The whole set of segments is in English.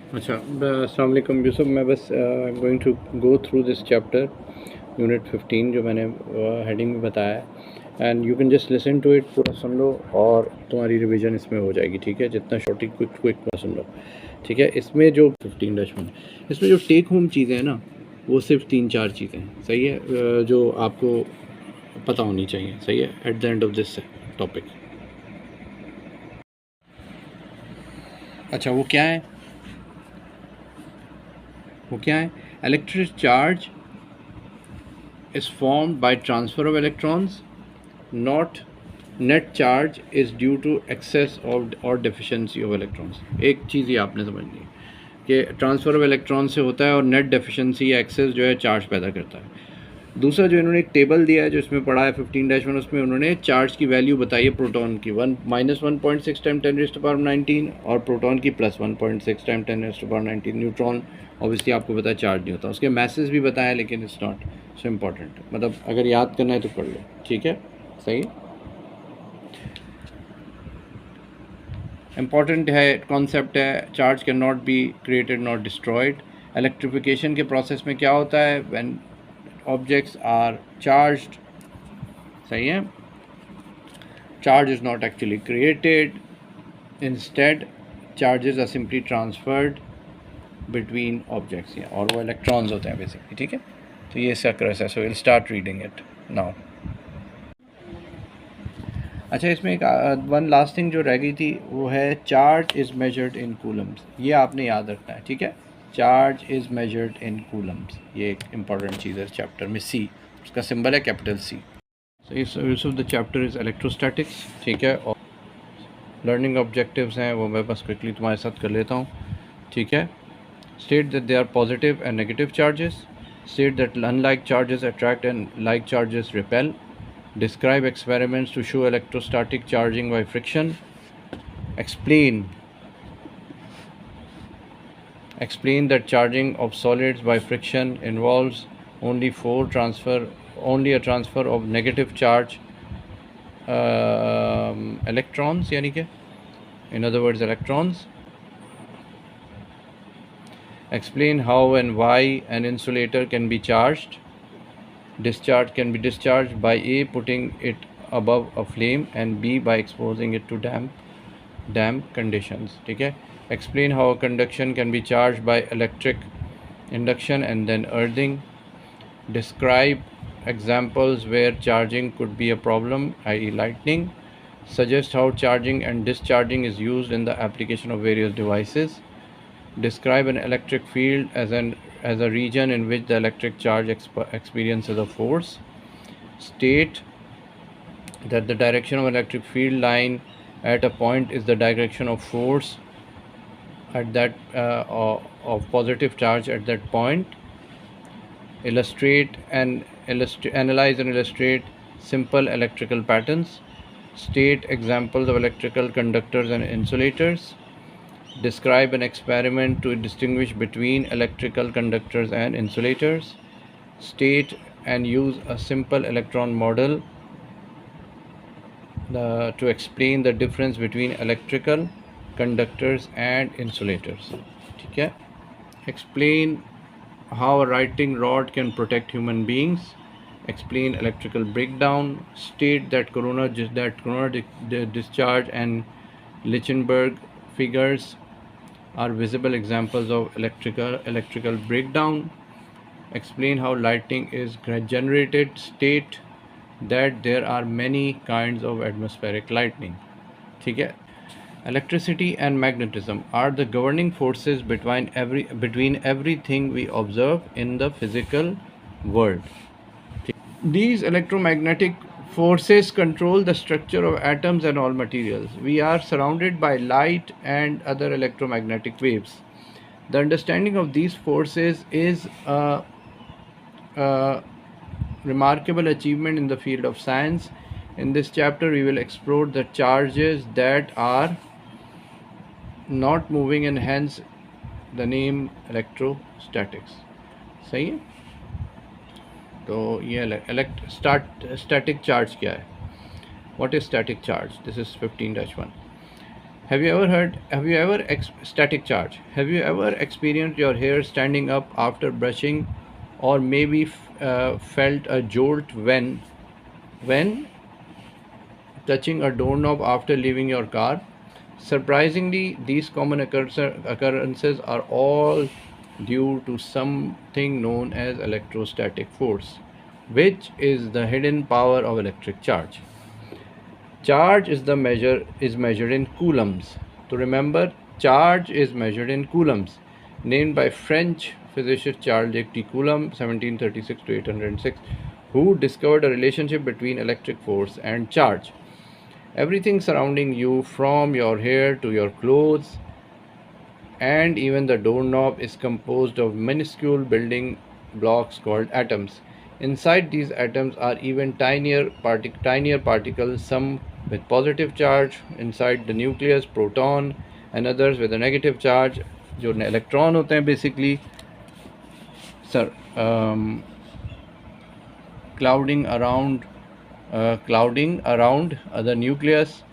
अच्छा, अस्सलाम वालेकुम यूसुफ। मैं बस going to go through this chapter unit 15 जो मैंने हेडिंग में बताया है, and you can just listen to it, पूरा सुन लो और तुम्हारी रिवीजन इसमें हो जाएगी। ठीक है, जितना शॉर्ट क्विक में सुन लो। ठीक है, इसमें जो 15-1 इसमें जो टेक होम चीज़ें हैं ना, वो सिर्फ 3-4 चीज़ें हैं। सही है, जो आपको पता होनी चाहिए। सही है, at the end of this topic. अच्छा, वो क्या है? Electric charge is formed by transfer of electrons, not net charge is due to excess of or deficiency of electrons। एक चीज़ ही आपने समझनी है कि ट्रांसफ़र ऑफ इलेक्ट्रॉन से होता है और नेट डेफिशिएंसी या एक्सेस जो है चार्ज पैदा करता है। दूसरा जो इन्होंने एक टेबल दिया है जो इसमें पढ़ा है 15-1, उसमें उन्होंने चार्ज की वैल्यू बताई है प्रोटॉन की -1.6 टाइम 10⁻19 और प्रोटॉन की +1.6 टाइम 10⁻19। न्यूट्रॉन ऑब्वियसली आपको पता है चार्ज नहीं होता। उसके मैसेज भी बताया, लेकिन इट्स नॉट सो इम्पॉर्टेंट। मतलब अगर याद करना है तो पढ़ लो। ठीक है, सही है। इम्पॉर्टेंट है, कॉन्सेप्ट है। Charge can not be created not destroyed. Electrification के प्रोसेस में क्या होता है? व्हेन objects are charged, सही है, charge is not actually created, instead charges are simply transferred between objects, और वो electrons होते हैं बेसिकली। ठीक है, तो ये इसका क्रस है। So will start reading it now. अच्छा, इसमें एक वन लास्ट थिंग जो रह गई थी वो है charge is measured in Coulomb's. ये आपने याद रखना है। ठीक है, charge is measured in Coulomb's, ये एक इम्पॉर्टेंट चीज़ है इस चैप्टर में। सी, उसका सिंबल है capital C. So use of the chapter is electrostatics. ठीक है, और लर्निंग ऑब्जेक्टिव्स हैं वो मैं बस क्विकली तुम्हारे साथ कर लेता हूँ। ठीक है, state that they are positive and negative charges, state that unlike charges attract and like charges repel, describe experiments to show electrostatic charging by friction, explain that charging of solids by friction involves only a transfer of negative charge electrons, यानी कि in other words electrons. Explain how and why an insulator can be charged. Discharge can be discharged by A, putting it above a flame, and B, by exposing it to damp conditions. ठीक है, explain how a conduction can be charged by electric induction and then earthing. Describe examples where charging could be a problem, i.e. lightning. Suggest how charging and discharging is used in the application of various devices. Describe an electric field as a region in which the electric charge experiences a force. State that the direction of electric field line at a point is the direction of force at that of positive charge at that point. Analyze and illustrate simple electrical patterns. State examples of electrical conductors and insulators. Describe an experiment to distinguish between electrical conductors and insulators. State and use a simple electron model to explain the difference between electrical conductors and insulators. ठीक है, explain how a writing rod can protect human beings. Explain electrical breakdown. State that corona discharge and Lichtenberg figures are visible examples of electrical breakdown. Explain how lighting is generated. State that there are many kinds of atmospheric lightning. ठीक है, electricity and magnetism are the governing forces between everything we observe in the physical world. These electromagnetic forces control the structure of atoms and all materials. We are surrounded by light and other electromagnetic waves. The understanding of these forces is a remarkable achievement in the field of science. In this chapter, we will explore the charges that are not moving and hence the name electrostatics. सही है, तो ये static charge क्या है? What is static charge? This is 15-1. Static charge? Have you ever experienced your hair standing up after brushing, or maybe felt a jolt when touching a doorknob after leaving your car? Surprisingly, these common occurrences are all due to something known as electrostatic force, which is the hidden power of electric charge. Charge is measured in coulombs. To remember, charge is measured in coulombs, named by French physicist Charles de Coulomb, 1736 to 806, who discovered a relationship between electric force and charge. Everything surrounding you, from your hair to your clothes and even the doorknob, is composed of minuscule building blocks called atoms. Inside these atoms are even tinier particles, some with positive charge inside the nucleus, proton, and others with a negative charge. जो electron होते हैं basically sir clouding around the nucleus,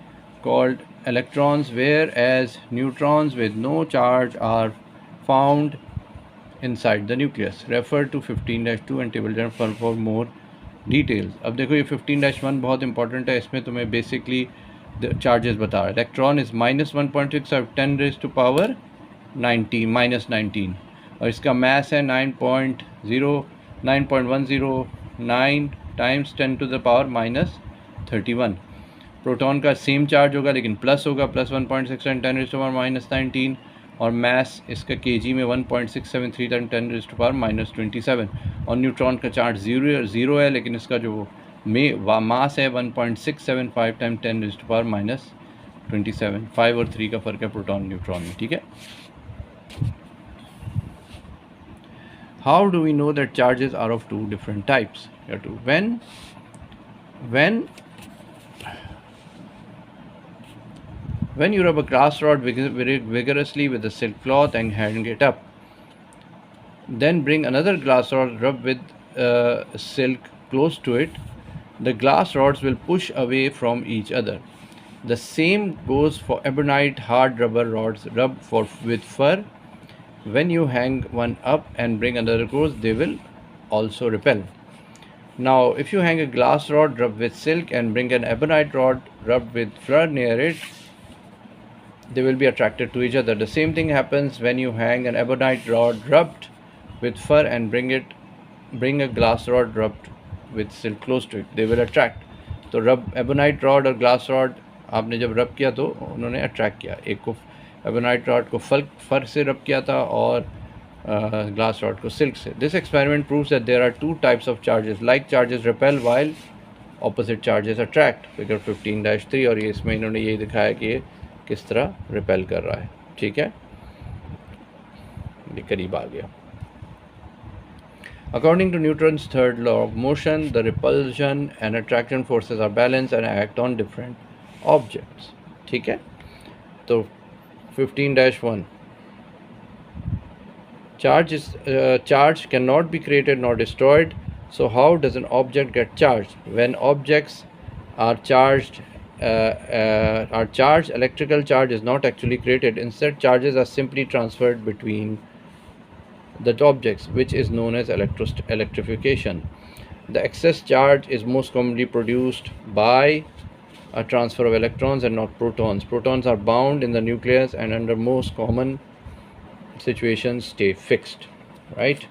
called electrons, whereas neutrons with no charge are found inside the nucleus. Refer to 15-2 and table for more details. अब देखो ये 15-1 बहुत important है, इसमें तुम्हें बेसिकली चार्जेस बता रहा है. इलेक्ट्रॉन इज -1.6 और 10⁻19 और इसका मास है 9.1009 टाइम्स 10⁻31. प्रोटॉन का सेम चार्ज होगा लेकिन प्लस होगा, +1.6 एंड 10⁻19, और मास इसका केजी में 1.673 टाइम 10⁻27. और न्यूट्रॉन का चार्ज ज़ीरो है लेकिन इसका जो मास है 1.675 टाइम 10⁻27. 5 और 3 का फ़र्क है प्रोटॉन न्यूट्रॉन में. ठीक है. How do we know that charges are of two different types? When you rub a glass rod vigorously with a silk cloth and hang it up, then bring another glass rod, rub with silk close to it, the glass rods will push away from each other. The same goes for ebonite hard rubber rods rubbed with fur. When you hang one up and bring another close, they will also repel. Now, if you hang a glass rod rubbed with silk and bring an ebonite rod rubbed with fur near it, they will be attracted to each other. The same thing happens when you hang an ebonite rod rubbed with fur and bring a glass rod rubbed with silk close to it. They will attract. तो ebonite rod और glass rod आपने जब रब किया तो उन्होंने attract किया. एक को ebonite rod को फर से रब किया था और glass rod को silk से. This experiment proves that there are two types of charges. Like charges repel while opposite charges attract. Figure 15-3. और ये इसमें इन्होंने यही दिखाया कि ये किस तरह रिपेल कर रहा है. ठीक है, ये करीब आ गया. According to Newton's third law of motion, the repulsion and attraction forces are balanced and act on different objects. ठीक है. तो 15-1. Charge cannot be created nor destroyed. So how does an object get charged? When objects are charged, electrical charge is not actually created. Instead, charges are simply transferred between the objects, which is known as electrification. The excess charge is most commonly produced by a transfer of electrons and not protons. Protons are bound in the nucleus and under most common situations stay fixed, right?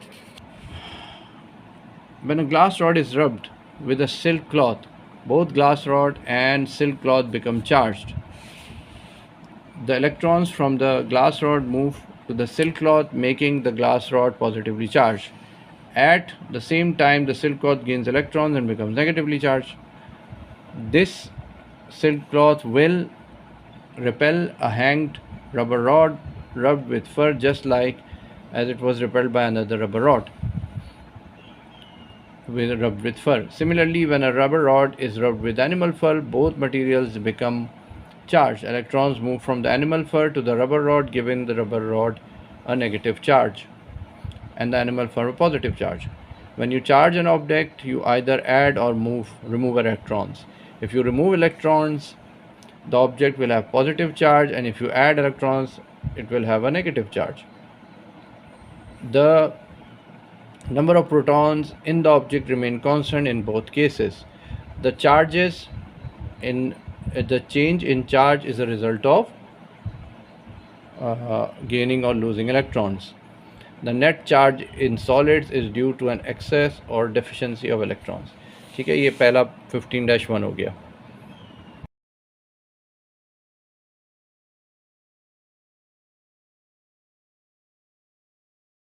When a glass rod is rubbed with a silk cloth, both glass rod and silk cloth become charged. The electrons from the glass rod move to the silk cloth, making the glass rod positively charged. At the same time, the silk cloth gains electrons and becomes negatively charged. This silk cloth will repel a hanged rubber rod rubbed with fur, just like as it was repelled by another rubber rod rubbed with fur. Similarly, when a rubber rod is rubbed with animal fur, both materials become charged. Electrons move from the animal fur to the rubber rod, giving the rubber rod a negative charge and the animal fur a positive charge. When you charge an object, you either add or remove electrons. If you remove electrons, the object will have positive charge, and if you add electrons, it will have a negative charge. The number of protons in the object remain constant in both cases. The charges in the change in charge is a result of gaining or losing electrons. The net charge in solids is due to an excess or deficiency of electrons. ठीक है, ये पहला 15-1 हो गया.